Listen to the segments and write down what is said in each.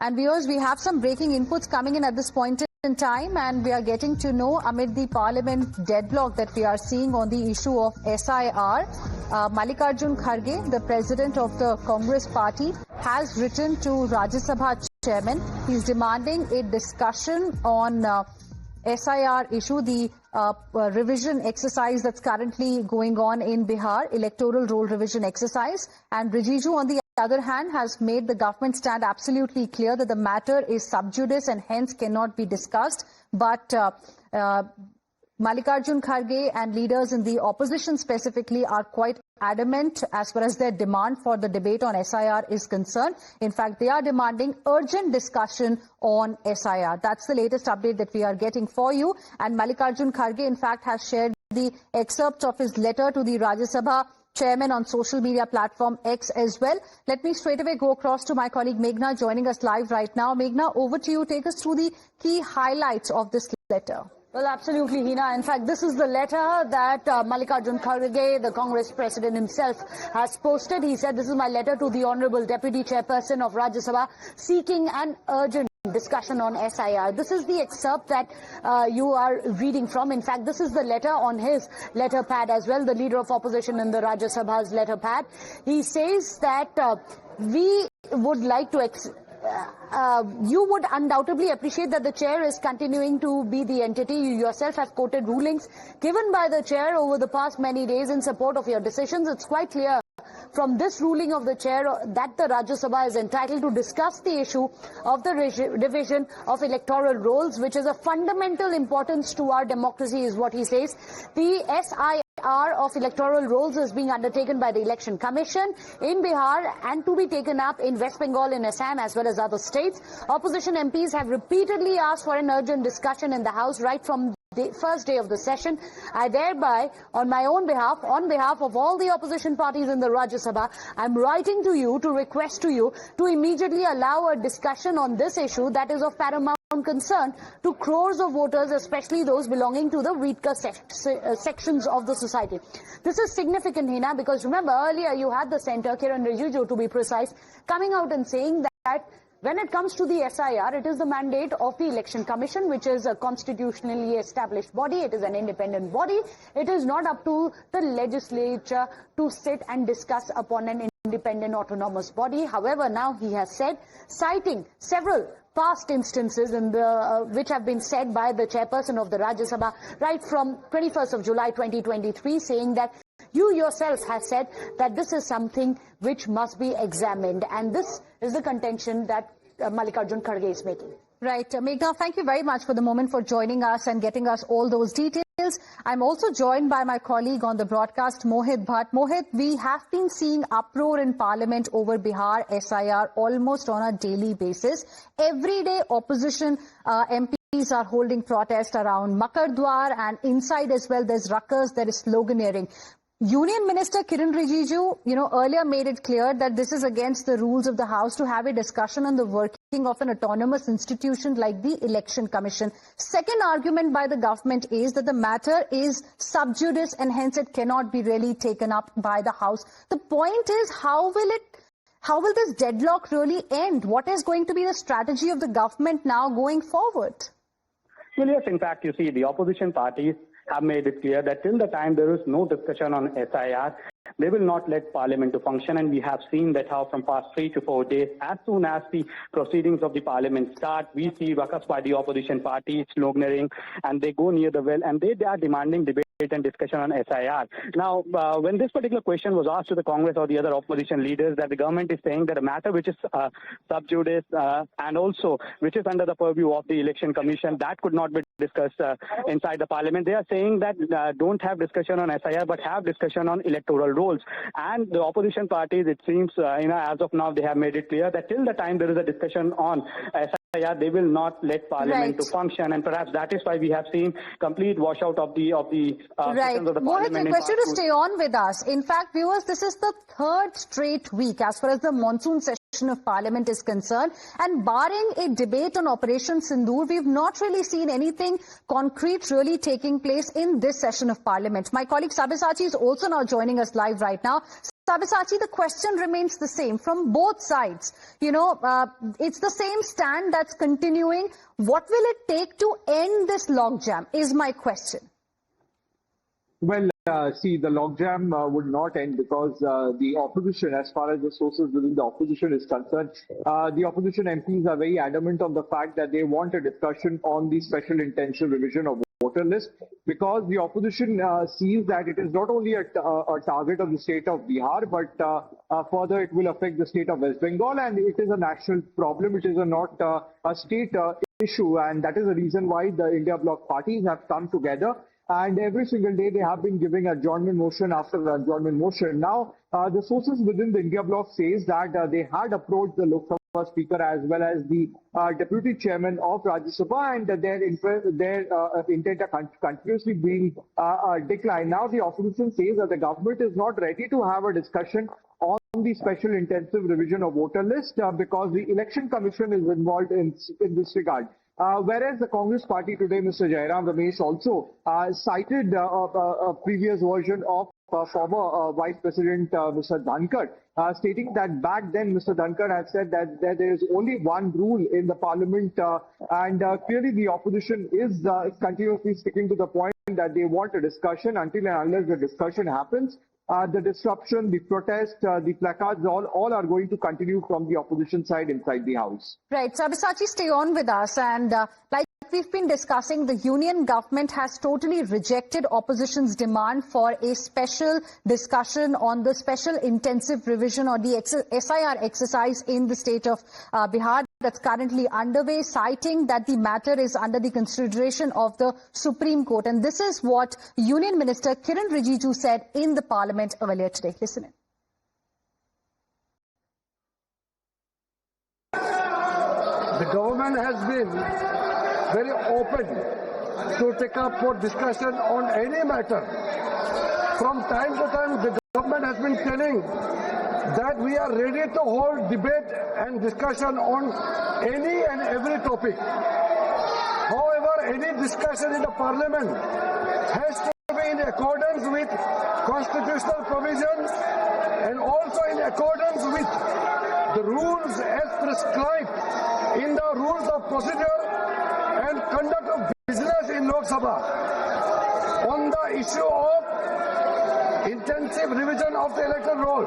And viewers, we have some breaking inputs coming in at this point in time, and we are getting to know amid the parliament deadlock that we are seeing on the issue of S.I.R. Mallikarjun Kharge, the president of the Congress party, has written to Rajya Sabha chairman. He's demanding a discussion on S.I.R. issue, the revision exercise that's currently going on in Bihar, electoral roll revision exercise. And Rijiju, on the other hand, has made the government stand absolutely clear that the matter is sub judice and hence cannot be discussed. But Mallikarjun Kharge and leaders in the opposition specifically are quite adamant as far as their demand for the debate on S.I.R. is concerned. In fact, they are demanding urgent discussion on S.I.R. That's the latest update that we are getting for you. And Mallikarjun Kharge, in fact, has shared the excerpt of his letter to the Rajya Sabha chairman on social media platform X as well. Let me straight away go across to my colleague Meghna joining us live right now. Meghna, over to you. Take us through the key highlights of this letter. Well, absolutely, Hina. In fact, this is the letter that Mallikarjun Kharge, the Congress president himself, has posted. He said, "This is my letter to the Honorable Deputy Chairperson of Rajya Sabha, seeking an urgent discussion on S.I.R. This is the excerpt that you are reading from. In fact, this is the letter on his letter pad as well, the leader of opposition in the Rajya Sabha's letter pad. He says that we would like to... you would undoubtedly appreciate that the chair is continuing to be the entity. You yourself have quoted rulings given by the chair over the past many days in support of your decisions. It's quite clear from this ruling of the chair that the Rajya Sabha is entitled to discuss the issue of the division of electoral rolls, which is of fundamental importance to our democracy, is what he says. The S.I.R. of electoral rolls is being undertaken by the Election Commission in Bihar and to be taken up in West Bengal, in Assam, as well as other states. Opposition MPs have repeatedly asked for an urgent discussion in the House right from the first day of the session. I thereby, on my own behalf, on behalf of all the opposition parties in the Rajya Sabha, I'm writing to you to request to you to immediately allow a discussion on this issue that is of paramount concern to crores of voters, especially those belonging to the weaker sections of the society." This is significant, Hina, because remember earlier you had the centre, Kiren Rijiju to be precise, coming out and saying that when it comes to the S.I.R., it is the mandate of the Election Commission, which is a constitutionally established body. It is an independent body. It is not up to the legislature to sit and discuss upon an independent autonomous body. However, now he has said, citing several past instances in the, which have been said by the chairperson of the Rajya Sabha right from 21st of July 2023, saying that you yourself have said that this is something which must be examined, and this is the contention that Mallikarjun Kharge is making. Right. Meghna, thank you very much for the moment for joining us and getting us all those details. I'm also joined by my colleague on the broadcast, Mohit Bhatt. Mohit, we have been seeing uproar in Parliament over Bihar S.I.R. almost on a daily basis. Every day, opposition MPs are holding protest around Makardwar, and inside as well, there's ruckus, there is sloganeering. Union Minister Kiren Rijiju, earlier made it clear that this is against the rules of the House to have a discussion on the working of an autonomous institution like the Election Commission. Second argument by the government is that the matter is sub judice and hence it cannot be really taken up by the House. The point is, how will this deadlock really end? What is going to be the strategy of the government now going forward? Well, yes, in fact, you see, the opposition parties have made it clear that till the time there is no discussion on S.I.R., they will not let Parliament to function. And we have seen that how from past 3 to 4 days, as soon as the proceedings of the Parliament start, we see ruckus by the opposition parties, sloganeering, and they go near the well, and they are demanding debate and discussion on S.I.R. Now, when this particular question was asked to the Congress or the other opposition leaders, that the government is saying that a matter which is sub judice and also which is under the purview of the Election Commission, that could not be discussed inside the Parliament. They are saying that don't have discussion on S.I.R. but have discussion on electoral rolls. And the opposition parties, it seems, as of now, they have made it clear that till the time there is a discussion on S.I.R., they will not let Parliament to function, and perhaps that is why we have seen complete washout of the right. of the Parliament. Mohit, request you to stay on with us. In fact, viewers, this is the third straight week as far as the monsoon session of Parliament is concerned, and barring a debate on Operation Sindoor, we've not really seen anything concrete really taking place in this session of Parliament. My colleague Sabyasachi is also now joining us live right now. Sabyasachi, the question remains the same from both sides. It's the same stand that's continuing. What will it take to end this logjam is my question. Well, see, the logjam would not end because the opposition, as far as the sources within the opposition is concerned, the opposition MPs are very adamant on the fact that they want a discussion on the special intensive revision of voter list, because the opposition sees that it is not only a target of the state of Bihar, but further it will affect the state of West Bengal, and it is a national problem. It is not a state issue, and that is the reason why the India Bloc parties have come together. And every single day they have been giving adjournment motion after adjournment motion. Now, the sources within the India Bloc says that they had approached the Lok Sabha Speaker as well as the Deputy Chairman of Rajya Sabha, and their intent are continuously being declined. Now, the opposition says that the government is not ready to have a discussion on the special intensive revision of voter list because the Election Commission is involved in this regard. Whereas the Congress party today, Mr. Jairam Ramesh, also cited a previous version of former Vice President Mr. Dhankar, stating that back then Mr. Dhankar had said that there is only one rule in the parliament, and clearly the opposition is continuously sticking to the point that they want a discussion. Until and unless the discussion happens, the disruption, the protest, the placards, all are going to continue from the opposition side inside the house. Right. Sabyasachi, stay on with us. And like we've been discussing, the union government has totally rejected opposition's demand for a special discussion on the special intensive revision or the S.I.R. exercise in the state of Bihar that's currently underway, citing that the matter is under the consideration of the Supreme Court. And this is what Union Minister Kiren Rijiju said in the Parliament earlier today. Listen in. The government has been very open to take up for discussion on any matter. From time to time, the government has been telling that we are ready to hold debate and discussion on any and every topic. However, any discussion in the parliament has to be in accordance with constitutional provisions and also in accordance with the rules as prescribed in the rules of procedure and conduct of business in Lok Sabha. On the issue of intensive revision of the electoral roll,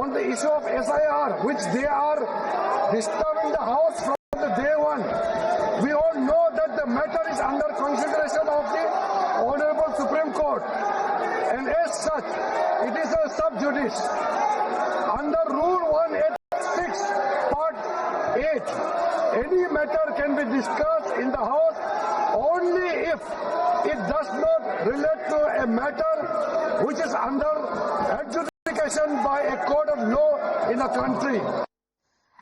on the issue of S.I.R, which they are disturbing the House from the day one. We all know that the matter is under consideration of the Honorable Supreme Court, and as such, it is a sub judice. Under Rule 186, Part 8, any matter can be discussed in the House only if it does not relate to a matter which is under adjudication by a court of law in a country.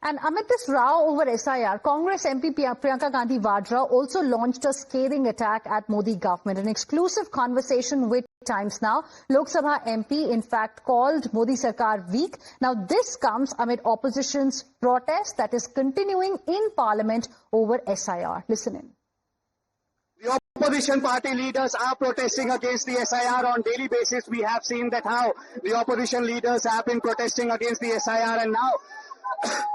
And amid this row over S.I.R, Congress MP Priyanka Gandhi Vadra also launched a scathing attack at Modi government. An exclusive conversation with Times Now, Lok Sabha MP in fact called Modi Sarkar weak. Now this comes amid opposition's protest that is continuing in Parliament over S.I.R. Listen in. The opposition party leaders are protesting against the S.I.R on daily basis. We have seen that how the opposition leaders have been protesting against the S.I.R, and now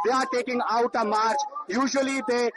they are taking out a march. Usually they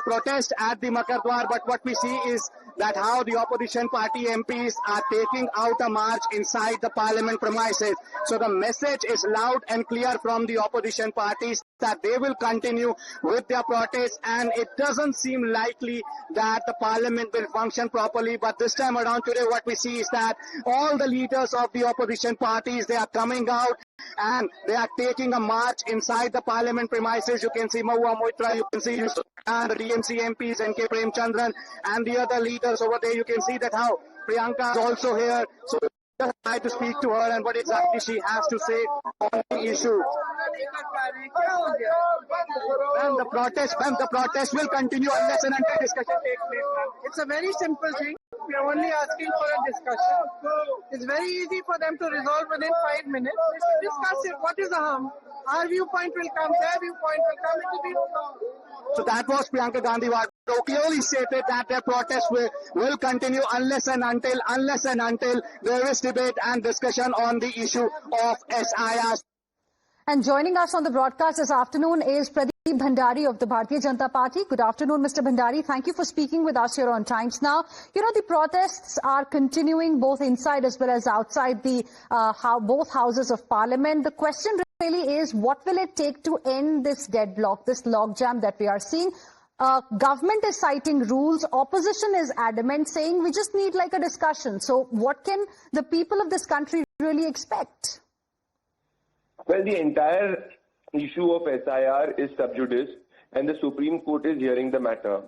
protest at the Makardwar, but what we see is that how the opposition party MPs are taking out a march inside the parliament premises. So the message is loud and clear from the opposition parties that they will continue with their protests, and it doesn't seem likely that the parliament will function properly. But this time around today, what we see is that all the leaders of the opposition parties, they are coming out and they are taking a march inside the parliament premises. You can see Mahua Moitra, you can see and the DMC MPs, N.K. Premchandran, and the other leaders over there. You can see that how Priyanka is also here. So just try to speak to her and what exactly she has to say on the issue. And the protest will continue unless and until discussion takes place. It's a very simple thing. We are only asking for a discussion. It's very easy for them to resolve within 5 minutes. Discuss it. What is the harm? Our viewpoint will come, their viewpoint will come. It will be resolved. So that was Priyanka Gandhi Vadra. clearly stated that their protest will continue unless and until there is debate and discussion on the issue of S.I.R. And joining us on the broadcast this afternoon is Pradeep Bhandari of the Bharatiya Janata Party. Good afternoon, Mr. Bhandari. Thank you for speaking with us here on Times Now. You know, the protests are continuing both inside as well as outside the both houses of Parliament. The question really is, what will it take to end this deadlock, this logjam that we are seeing? Government is citing rules. Opposition is adamant, saying we just need like a discussion. So what can the people of this country really expect? Well, the entire issue of S.I.R. is sub judice, and the Supreme Court is hearing the matter.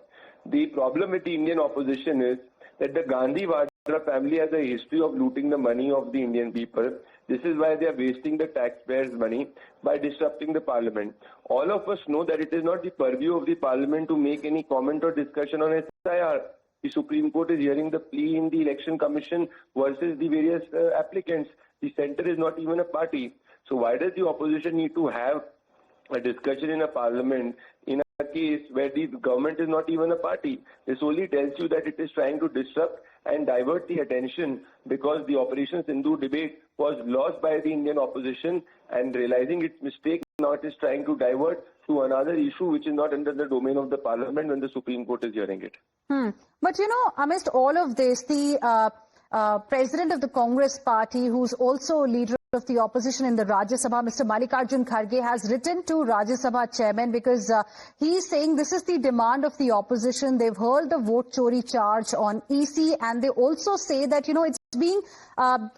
The problem with the Indian opposition is that the Gandhi-Vadra family has a history of looting the money of the Indian people. This is why they are wasting the taxpayers' money by disrupting the parliament. All of us know that it is not the purview of the parliament to make any comment or discussion on S.I.R. The Supreme Court is hearing the plea in the Election Commission versus the various applicants. The centre is not even a party. So why does the opposition need to have a discussion in a parliament in a case where the government is not even a party? This only tells you that it is trying to disrupt and divert the attention, because the Operation Sindoor debate was lost by the Indian opposition, and realizing its mistake, now it is trying to divert to another issue which is not under the domain of the parliament when the Supreme Court is hearing it. But you know, amidst all of this, the president of the Congress party, who's also leader of the opposition in the Rajya Sabha, Mr. Mallikarjun Kharge, has written to Rajya Sabha chairman because he's saying this is the demand of the opposition. They've hurled the vote chori charge on EC, and they also say that, you know, it's being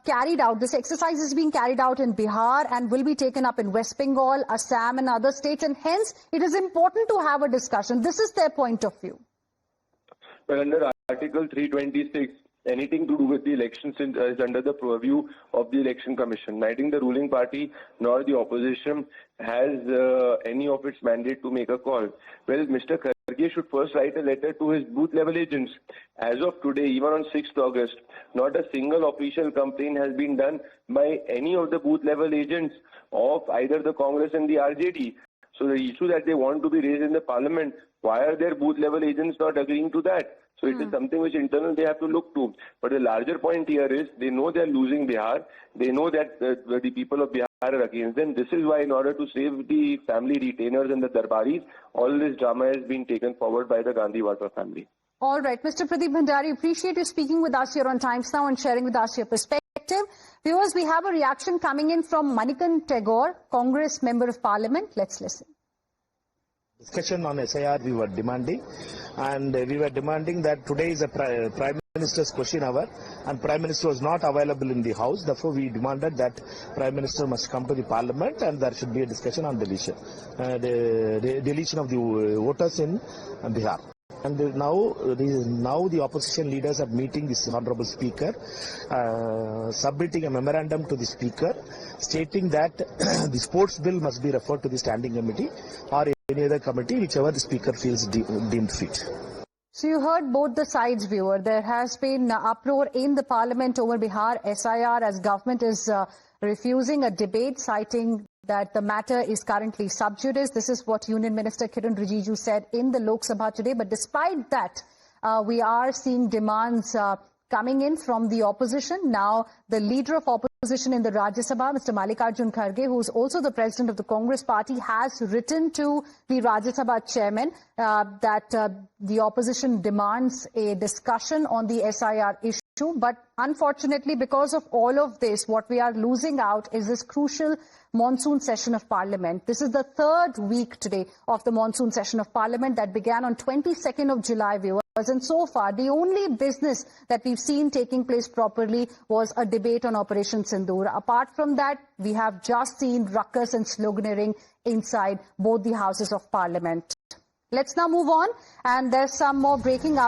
carried out. This exercise is being carried out in Bihar and will be taken up in West Bengal, Assam and other states, and hence it is important to have a discussion. This is their point of view. Well, under Article 326, anything to do with the elections is under the purview of the Election Commission. Neither the ruling party nor the opposition has any of its mandate to make a call. Well, Mr. Kharge should first write a letter to his booth level agents. As of today, even on 6th August, not a single official complaint has been done by any of the booth level agents of either the Congress and the RJD. So the issue that they want to be raised in the parliament, why are their booth level agents not agreeing to that? So it is something which internal they have to look to. But the larger point here is they know they are losing Bihar. They know that the people of Bihar are against them. This is why, in order to save the family retainers and the darbaris, all this drama has been taken forward by the Gandhi-Vadra family. All right, Mr. Pradeep Bhandari, appreciate you speaking with us here on Times Now and sharing with us your perspective. Viewers, we have a reaction coming in from Manikant Tagore, Congress Member of Parliament. Let's listen. Discussion on S.I.R. we were demanding, and we were demanding that today is a Prime Minister's question hour, and Prime Minister was not available in the House. Therefore, we demanded that Prime Minister must come to the Parliament and there should be a discussion on deletion, the deletion of the voters in Bihar. And now the opposition leaders are meeting this Honorable Speaker, submitting a memorandum to the Speaker, stating that the sports bill must be referred to the standing committee or any other committee, whichever the Speaker feels deemed fit. So you heard both the sides, viewer. There has been uproar in the Parliament over Bihar S.I.R. as government is refusing a debate, citing that the matter is currently sub judice. This is what Union Minister Kiren Rijiju said in the Lok Sabha today. But despite that, we are seeing demands coming in from the opposition. Now, the leader of opposition in the Rajya Sabha, Mr. Mallikarjun Kharge, who is also the president of the Congress party, has written to the Rajya Sabha chairman that the opposition demands a discussion on the S.I.R. issue. But unfortunately, because of all of this, what we are losing out is this crucial monsoon session of Parliament. This is the third week today of the monsoon session of Parliament that began on 22nd of July, viewers. And so far, the only business that we've seen taking place properly was a debate on Operation Sindoor. Apart from that, we have just seen ruckus and sloganeering inside both the houses of Parliament. Let's now move on, and there's some more breaking up.